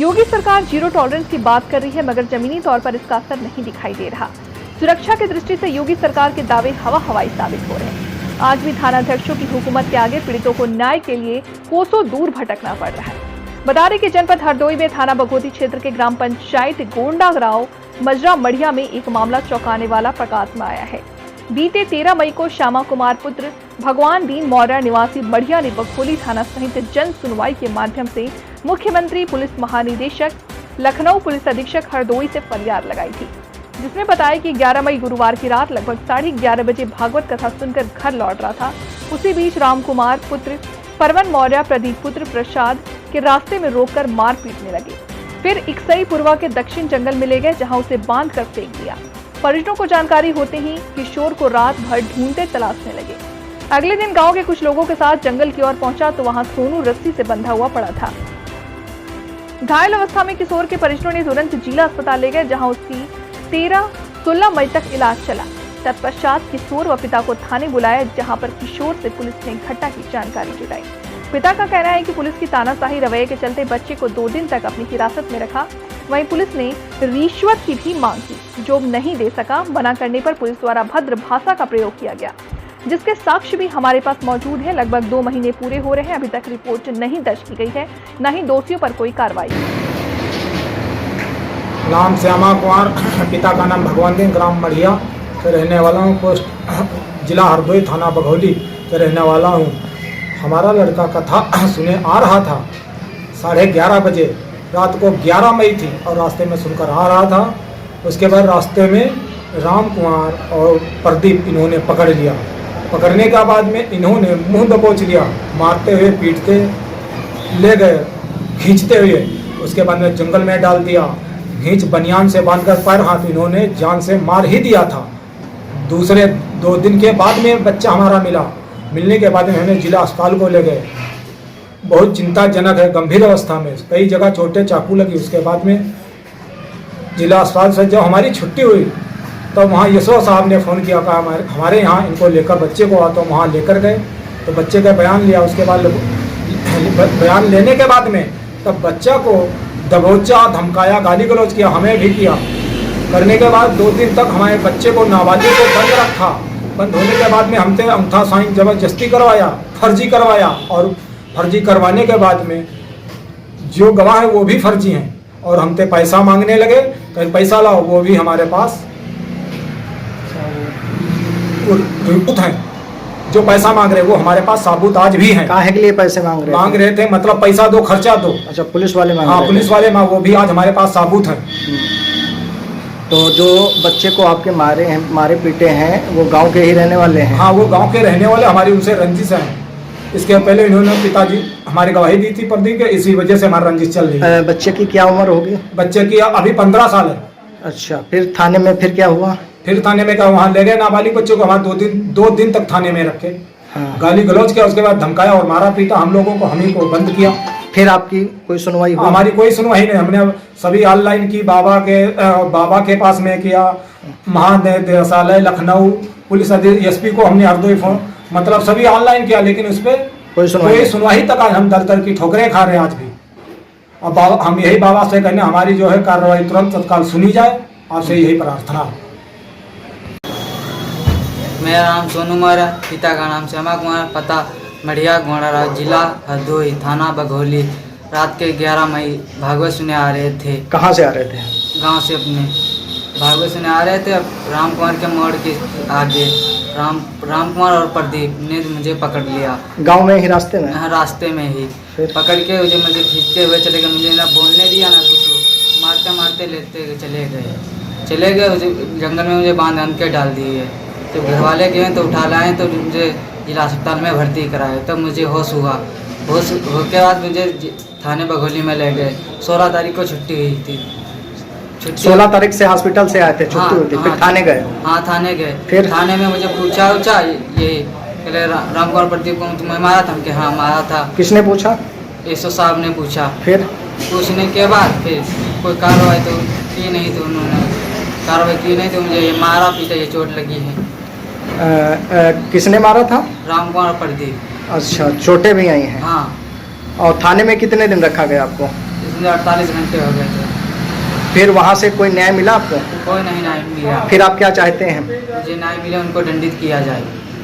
योगी सरकार zero tolerance की बात कर रही है, मगर जमीनी तौर पर इसका असर नहीं दिखाई दे रहा। सुरक्षा की दृष्टि से योगी सरकार के दावे हवाई साबित हो रहे हैं। आज भी थानाध्यक्षों की हुकूमत के आगे पीड़ितों को न्याय के लिए कोसों दूर भटकना पड़ रहा है। बता दें कि जनपद हरदोई में थाना बघोती क्षेत्र के ग्राम पंचायत गोंडागांव मजरा मढ़िया में एक मामला चौंकाने वाला प्रकाश में आया है। बीते 13 मई को श्यामा कुमार पुत्र भगवान दीन मौर्य निवासी मढ़िया ने बघोली थाना सहित जन सुनवाई के माध्यम से मुख्यमंत्री, पुलिस महानिदेशक, लखनऊ पुलिस अधीक्षक हरदोई से फरियाद लगाई थी, जिसमें बताया कि 11 मई गुरुवार की रात लगभग 11:30 बजे भागवत कथा सुनकर घर लौट रहा था। उसी बीच राम कुमार पुत्र परवन मौर्य प्रदीप पुत्र प्रसाद के रास्ते में रोककर मार पीटने लगे। फिर इकसई पूर्वा के दक्षिण जंगल में ले गए, जहां उसे बांध कर फेंक दिया। परिजनों को जानकारी होते ही किशोर को रात भर ढूंढते तलाशने लगे। अगले दिन गांव के कुछ लोगों के साथ जंगल की ओर पहुंचा तो वहां सोनू रस्सी से बंधा हुआ पड़ा था। घायल अवस्था में किशोर के परिजनों ने तुरंत जिला अस्पताल ले गए, जहां उसकी 13-16 मई तक इलाज चला। तत्पश्चात किशोर व पिता को थाने बुलाया, जहां पर किशोर से पुलिस ने घटना की जानकारी जुटाई। पिता का कहना है कि पुलिस की तानाशाही रवैये के चलते बच्चे को 2 दिन तक अपनी हिरासत में रखा। वहीं पुलिस ने रिश्वत की भी मांग की, जो नहीं दे सका। मना करने पर पुलिस द्वारा भद्र भाषा का प्रयोग किया गया, जिसके साक्ष्य भी हमारे पास मौजूद है। लगभग 2 महीने पूरे हो रहे हैं, अभी तक रिपोर्ट नहीं दर्ज की गई है, न ही दोषियों पर कोई कार्रवाई। नाम श्यामा कुमार, पिता का नाम भगवान दीन, ग्राम मढ़िया से रहने वाला हूँ, पोस्ट जिला हरदोई, थाना बघोली से रहने वाला हूँ। हमारा लड़का कथा सुने आ रहा था 11:30 बजे, रात को 11 मई थी और रास्ते में सुनकर आ रहा था। उसके बाद रास्ते में राम कुमार और प्रदीप इन्होंने पकड़ लिया। पकड़ने के बाद में इन्होंने मुंह दबोच लिया, मारते हुए पीटते ले गए, खींचते हुए। उसके बाद में जंगल में डाल दिया। घींच बनियान से बांधकर पैर हाथ इन्होंने जान से मार ही दिया था। दूसरे 2 दिन के बाद में बच्चा हमारा मिला। मिलने के बाद में हमें जिला अस्पताल को ले गए। बहुत चिंताजनक है, गंभीर अवस्था में, कई जगह चोटें, चाकू लगी। उसके बाद में जिला अस्पताल से जब हमारी छुट्टी हुई तो वहाँ यशो साहब ने फ़ोन किया, कहा हमारे यहाँ इनको लेकर बच्चे को आ, तो वहाँ लेकर गए। तो बच्चे का बयान लिया। उसके बाद बयान लेने के बाद में तब बच्चा को दबोचा, धमकाया, गाली गलौज किया, हमें भी किया। करने के बाद 2 दिन तक हमारे बच्चे को, नाबालिग को बंद रखा। बंद होने के बाद में हमसे अंगूठा साइन जबरदस्ती करवाया, फर्जी करवाया। और फर्जी करवाने के बाद में जो गवाह है वो भी फर्जी हैं और हमसे पैसा मांगने लगे। कहीं पैसा लाओ, वो भी हमारे पास सबूत हैं। जो पैसा मांग रहे वो हमारे पास सबूत आज भी हैं। काहे के लिए पैसे मांग रहे थे? मतलब पैसा दो, खर्चा दो। अच्छा, पुलिस वाले मांग? हाँ, पुलिस वाले वो भी आज हमारे पास सबूत हैं। तो जो बच्चे को आपके मारे पीटे हैं वो गांव के ही रहने वाले हैं? हाँ, वो गांव के रहने वाले, हमारी उनसे रंजिश है। इसके पहले इन्होंने पिताजी हमारी गवाही दी थी प्रदीप के, इसी वजह से हमारी रंजिश चल रही है। बच्चे की क्या उम्र होगी? बच्चे की अभी 15 साल है। अच्छा, फिर थाने में फिर क्या हुआ? फिर थाने में क्या, वहाँ ले गए नाबालिग बच्चों को। हमारे 2 दिन तक थाने में रखे। हाँ। गाली गलौज किया, उसके बाद धमकाया और मारा पीटा हम लोगों को, हम ही को बंद किया। फिर आपकी कोई सुनवाई हुई? हमारी कोई सुनवाई नहीं। हमने सभी ऑनलाइन की, बाबा के पास में किया, महानिदेशालय लखनऊ, पुलिस एसपी को हमने हरदोई फोन, मतलब सभी ऑनलाइन किया, लेकिन उस पर कोई सुनवाई तक आज हम दर की ठोकरें खा रहे हैं आज भी। अब हम यही बाबा से कहने, हमारी जो है कार्रवाई तुरंत तत्काल सुनी जाए, आपसे यही प्रार्थना। मेरा नाम सोनू मौर्य, पिता का नाम श्यामा कुमार, पता मढ़िया गोंडागांव, जिला हरदोई, थाना बघोली। रात के 11 मई भागवत सुने आ रहे थे। कहाँ से आ रहे थे? गांव से अपने भागवत सुने आ रहे थे। राम कुमार के मोड़ के आगे राम कुमार और प्रदीप ने मुझे पकड़ लिया। गांव में ही रास्ते में? हाँ, रास्ते में ही पकड़ के मुझे खींचते हुए चले गए। मुझे ना बोलने दिया ना कुछ, मारते मारते लेते चले गए। जंगल में मुझे बांध के डाल दिए। जब घर वाले गए तो उठा लाए तो मुझे जिला अस्पताल में भर्ती कराए। तब मुझे होश हुआ। होश के बाद मुझे थाने बघोली में ले गए। 16 तारीख को छुट्टी हुई थी। 16 तारीख से हॉस्पिटल से आए थे, छुट्टी हुई थी। फिर थाने गए? हाँ, थाने गए। फिर थाने में मुझे पूछा ये राम कुमार प्रदीप को तुम्हें मारा था? हाँ, मारा था। किसने पूछा? एसओ साहब ने पूछा। फिर पूछने के बाद फिर कोई कार्रवाई तो की नहीं, तो उन्होंने कार्रवाई की नहीं, तो मुझे ये मारा पीटा, ये चोट लगी है। किसने मारा था? राम कुमार प्रदीप। अच्छा, चोटें भी आई हैं? हाँ। और थाने में कितने दिन रखा गया आपको? मुझे 48 घंटे हो गए थे। फिर वहाँ से कोई न्याय मिला आपको? कोई नहीं न्याय मिला। फिर आप क्या चाहते हैं? मुझे न्याय मिले, उनको दंडित किया जाए।